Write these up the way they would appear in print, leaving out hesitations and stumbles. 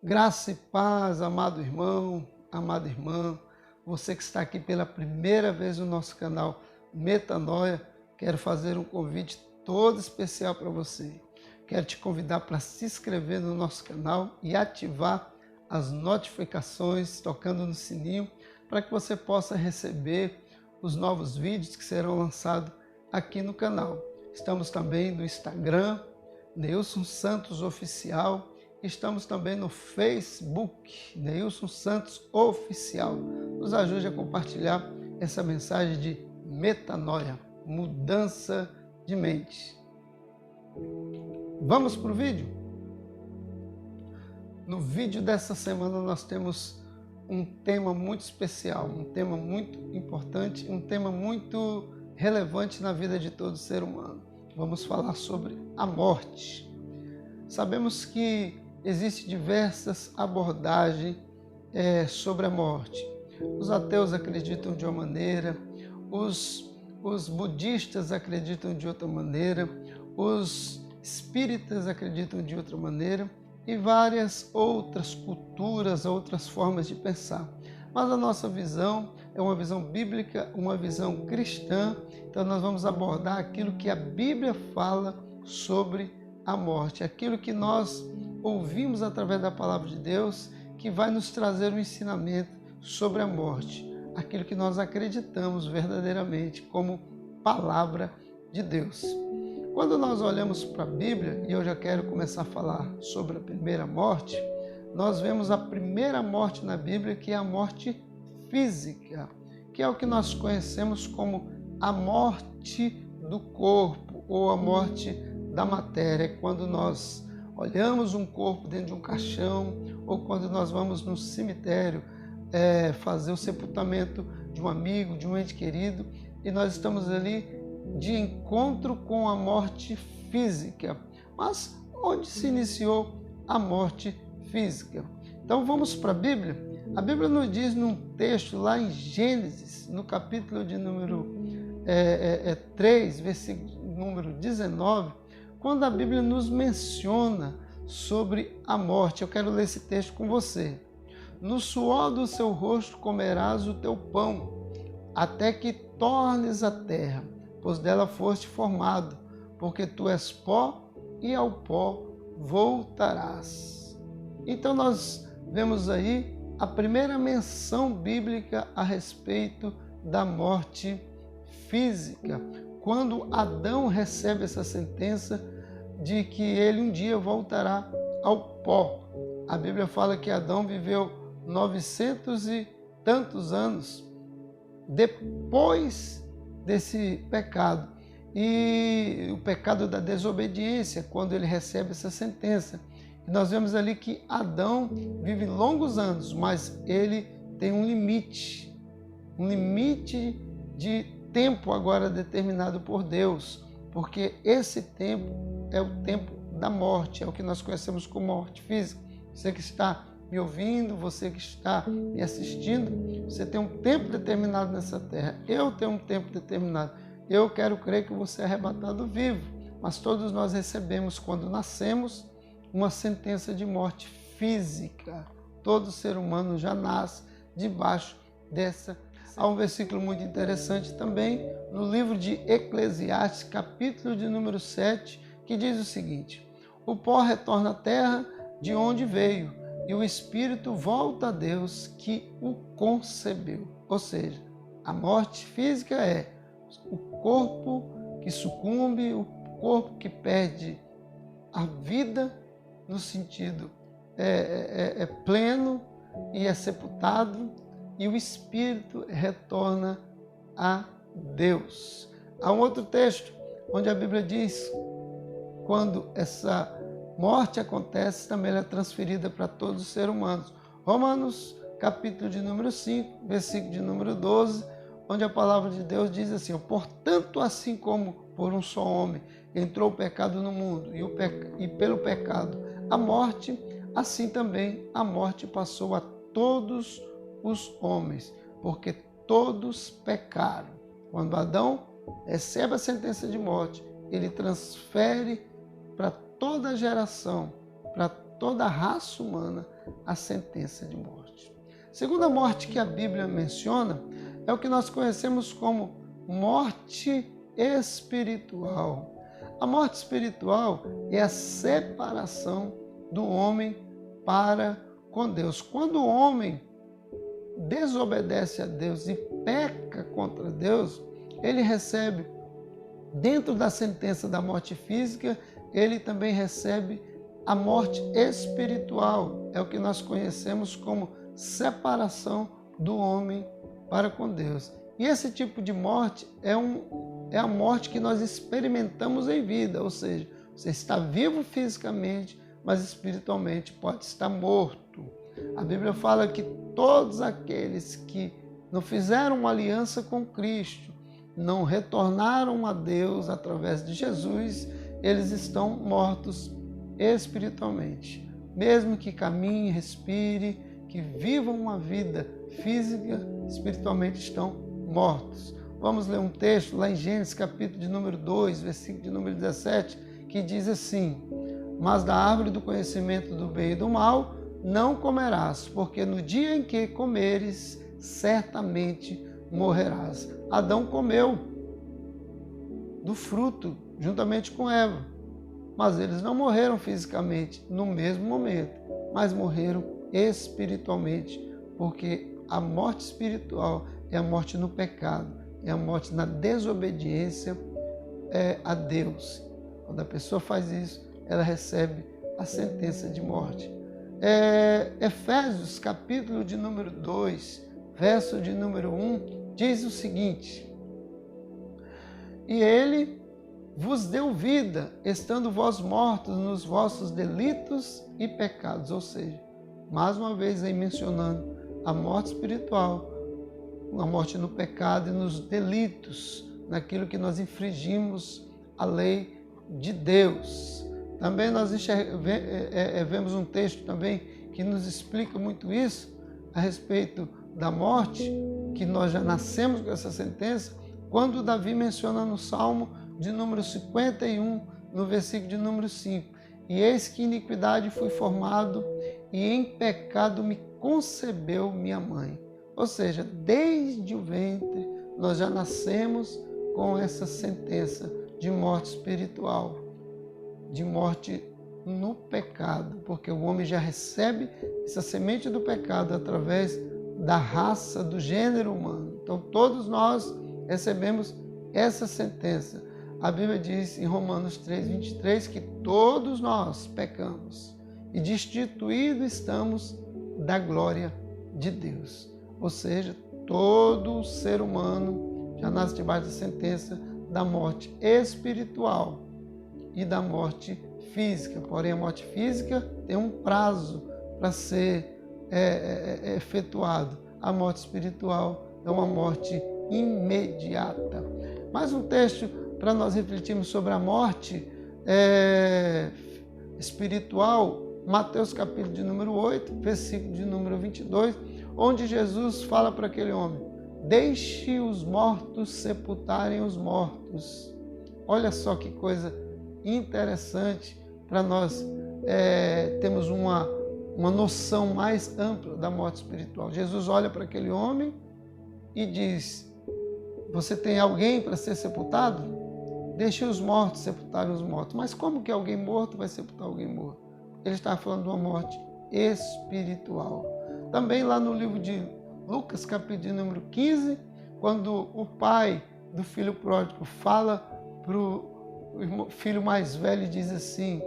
Graça e paz, amado irmão, amada irmã, você que está aqui pela primeira vez no nosso canal Metanoia, quero fazer um convite todo especial para você. Quero te convidar para se inscrever no nosso canal e ativar as notificações, tocando no sininho, para que você possa receber os novos vídeos que serão lançados aqui no canal. Estamos também no Instagram, Neilson Santos Oficial. Estamos também no Facebook, Neilson Santos Oficial. Nos ajude a compartilhar essa mensagem de metanoia, mudança de mente. Vamos para o vídeo? No vídeo dessa semana nós temos um tema muito especial, um tema muito importante, um tema muito relevante na vida de todo ser humano. Vamos falar sobre a morte. Sabemos que existem diversas abordagens sobre a morte. Os ateus acreditam de uma maneira, os budistas acreditam de outra maneira, os espíritas acreditam de outra maneira e várias outras culturas, outras formas de pensar. Mas a nossa visão é uma visão bíblica, uma visão cristã, então nós vamos abordar aquilo que a Bíblia fala sobre a morte, aquilo que nós ouvimos através da palavra de Deus, que vai nos trazer um ensinamento sobre a morte, aquilo que nós acreditamos verdadeiramente como palavra de Deus. Quando nós olhamos para a Bíblia, e eu já quero começar a falar sobre a primeira morte, nós vemos a primeira morte na Bíblia, que é a morte física, que é o que nós conhecemos como a morte do corpo ou a morte da matéria, quando nós olhamos um corpo dentro de um caixão ou quando nós vamos no cemitério fazer o sepultamento de um amigo, de um ente querido, e nós estamos ali de encontro com a morte física. Mas onde se iniciou a morte física? Então vamos para a Bíblia. A Bíblia nos diz num texto lá em Gênesis, no capítulo de número 3, versículo número 19, quando a Bíblia nos menciona sobre a morte. Eu quero ler esse texto com você. No suor do seu rosto comerás o teu pão, até que tornes a terra, pois dela foste formado, porque tu és pó e ao pó voltarás. Então nós vemos aí a primeira menção bíblica a respeito da morte física, quando Adão recebe essa sentença de que ele um dia voltará ao pó. A Bíblia fala que Adão viveu 900 e tantos anos depois desse pecado. E o pecado da desobediência, quando ele recebe essa sentença. E nós vemos ali que Adão vive longos anos, mas ele tem um limite de tempo agora determinado por Deus, porque esse tempo é o tempo da morte, é o que nós conhecemos como morte física. Você que está me ouvindo, você que está me assistindo, você tem um tempo determinado nessa terra, eu tenho um tempo determinado. Eu quero crer que você é arrebatado vivo, mas todos nós recebemos, quando nascemos, uma sentença de morte física. Todo ser humano já nasce debaixo dessa. Há um versículo muito interessante também no livro de Eclesiastes, capítulo de número 7, que diz o seguinte: o pó retorna à terra de onde veio, e o espírito volta a Deus que o concebeu. Ou seja, a morte física é o corpo que sucumbe, o corpo que perde a vida no sentido pleno e é sepultado, e o espírito retorna a Deus. Há um outro texto onde a Bíblia diz, quando essa morte acontece, também ela é transferida para todos os seres humanos. Romanos, capítulo de número 5, versículo de número 12, onde a palavra de Deus diz assim: portanto, assim como por um só homem entrou o pecado no mundo, e pelo pecado a morte, assim também a morte passou a todos os homens, porque todos pecaram. Quando Adão recebe a sentença de morte, ele transfere para toda a geração, para toda a raça humana a sentença de morte. Segunda morte que a Bíblia menciona é o que nós conhecemos como morte espiritual. A morte espiritual é a separação do homem para com Deus. Quando o homem desobedece a Deus e peca contra Deus, ele recebe, dentro da sentença da morte física, ele também recebe a morte espiritual. É o que nós conhecemos como separação do homem para com Deus. E esse tipo de morte é a morte que nós experimentamos em vida, ou seja, você está vivo fisicamente, mas espiritualmente pode estar morto. A Bíblia fala que todos aqueles que não fizeram uma aliança com Cristo, não retornaram a Deus através de Jesus, eles estão mortos espiritualmente. Mesmo que caminhe, respire, que vivam uma vida física, espiritualmente estão mortos. Vamos ler um texto lá em Gênesis, capítulo de número 2, versículo de número 17, que diz assim: mas da árvore do conhecimento do bem e do mal não comerás, porque no dia em que comeres, certamente morrerás. Adão comeu do fruto juntamente com Eva, mas eles não morreram fisicamente no mesmo momento, mas morreram espiritualmente, porque a morte espiritual é a morte no pecado, é a morte na desobediência a Deus. Quando a pessoa faz isso, ela recebe a sentença de morte. Efésios, capítulo de número 2, verso de número 1, diz o seguinte: e ele vos deu vida, estando vós mortos nos vossos delitos e pecados. Ou seja, mais uma vez aí mencionando a morte espiritual, a morte no pecado e nos delitos, naquilo que nós infringimos a lei de Deus. Também nós vemos um texto também que nos explica muito isso, a respeito da morte, que nós já nascemos com essa sentença, quando Davi menciona no Salmo de número 51, no versículo de número 5. E eis que iniquidade fui formado, e em pecado me concebeu minha mãe. Ou seja, desde o ventre nós já nascemos com essa sentença de morte espiritual, de morte no pecado, porque o homem já recebe essa semente do pecado através da raça, do gênero humano. Então todos nós recebemos essa sentença. A Bíblia diz em Romanos 3:23 que todos nós pecamos e destituídos estamos da glória de Deus. Ou seja, todo ser humano já nasce debaixo da sentença da morte espiritual e da morte física. Porém, a morte física tem um prazo para ser efetuado. A morte espiritual é uma morte imediata. Mais um texto para nós refletirmos sobre a morte espiritual, Mateus capítulo de número 8, versículo de número 22, onde Jesus fala para aquele homem: deixe os mortos sepultarem os mortos. Olha só que coisa interessante para nós termos uma noção mais ampla da morte espiritual. Jesus olha para aquele homem e diz: você tem alguém para ser sepultado? Deixe os mortos sepultarem os mortos. Mas como que alguém morto vai sepultar alguém morto? Ele está falando de uma morte espiritual. Também lá no livro de Lucas, capítulo de número 15, quando o pai do filho pródigo fala para o filho mais velho e diz assim,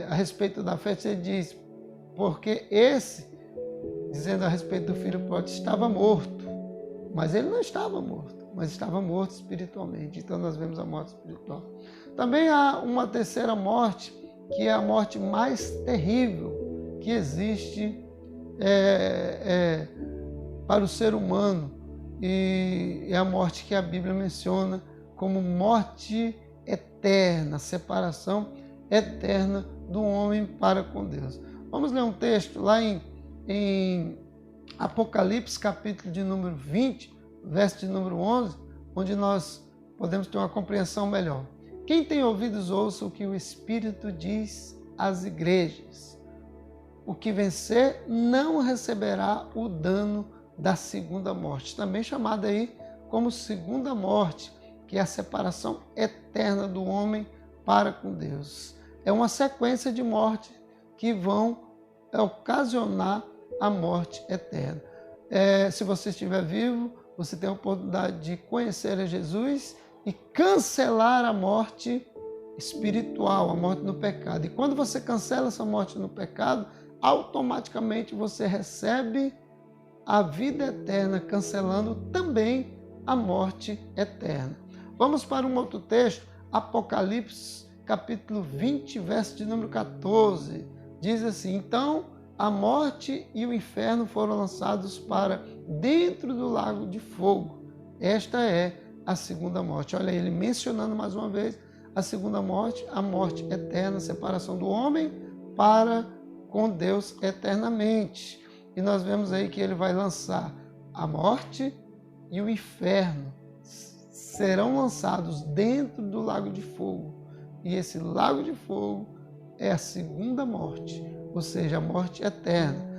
a respeito da festa, ele diz: porque esse, dizendo a respeito do filho pródigo, estava morto. Mas ele não estava morto, mas estava morto espiritualmente. Então nós vemos a morte espiritual. Também há uma terceira morte, que é a morte mais terrível que existe para o ser humano. E é a morte que a Bíblia menciona como morte eterna, separação eterna do homem para com Deus. Vamos ler um texto lá em Apocalipse, capítulo de número 20, verso de número 11, onde nós podemos ter uma compreensão melhor. Quem tem ouvidos, ouça o que o Espírito diz às igrejas. O que vencer não receberá o dano da segunda morte, também chamada aí como segunda morte, que é a separação eterna do homem para com Deus. É uma sequência de morte que vão ocasionar a morte eterna. Se você estiver vivo, você tem a oportunidade de conhecer a Jesus e cancelar a morte espiritual, a morte no pecado. E quando você cancela essa morte no pecado, automaticamente você recebe a vida eterna, cancelando também a morte eterna. Vamos para um outro texto, Apocalipse, capítulo 20, verso de número 14. Diz assim: então a morte e o inferno foram lançados para dentro do lago de fogo. Esta é a segunda morte. Olha ele mencionando mais uma vez a segunda morte, a morte eterna, a separação do homem para com Deus eternamente. E nós vemos aí que ele vai lançar a morte e o inferno. Serão lançados dentro do lago de fogo. E esse lago de fogo é a segunda morte, ou seja, a morte eterna.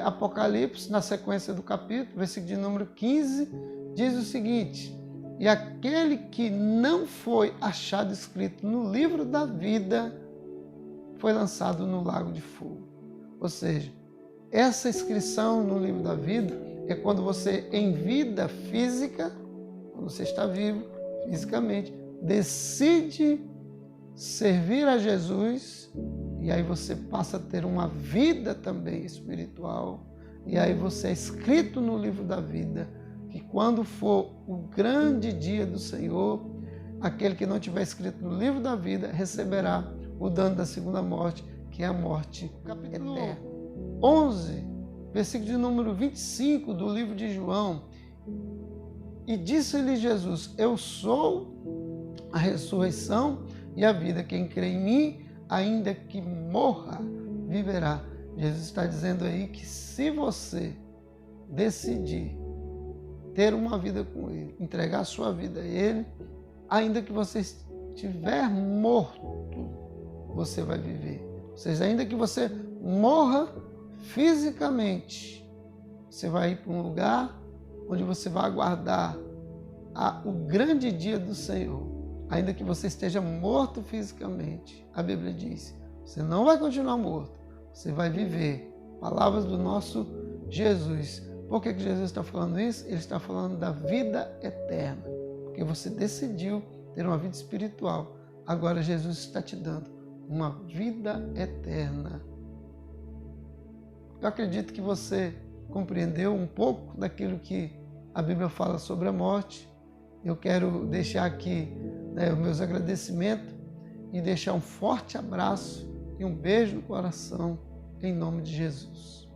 Apocalipse, na sequência do capítulo, versículo de número 15, diz o seguinte: e aquele que não foi achado escrito no livro da vida foi lançado no lago de fogo. Ou seja, essa inscrição no livro da vida é quando você, em vida física, quando você está vivo fisicamente, decide servir a Jesus, e aí você passa a ter uma vida também espiritual, e aí você é escrito no livro da vida, que quando for o grande dia do Senhor, aquele que não tiver escrito no livro da vida receberá o dano da segunda morte, que é a morte capítulo eterna. 11, versículo de número 25 do livro de João. E disse-lhe Jesus: eu sou a ressurreição e a vida. Quem crê em mim, ainda que morra, viverá. Jesus está dizendo aí que se você decidir ter uma vida com Ele, entregar a sua vida a Ele, ainda que você estiver morto, você vai viver. Ou seja, ainda que você morra fisicamente, você vai ir para um lugar onde você vai aguardar o grande dia do Senhor. Ainda que você esteja morto fisicamente, a Bíblia diz, você não vai continuar morto, você vai viver. Palavras do nosso Jesus. Por que Jesus está falando isso? Ele está falando da vida eterna, porque você decidiu ter uma vida espiritual. Agora Jesus está te dando uma vida eterna. Eu acredito que você compreendeu um pouco daquilo que a Bíblia fala sobre a morte. Eu quero deixar aqui os meus agradecimentos e deixar um forte abraço e um beijo no coração, em nome de Jesus.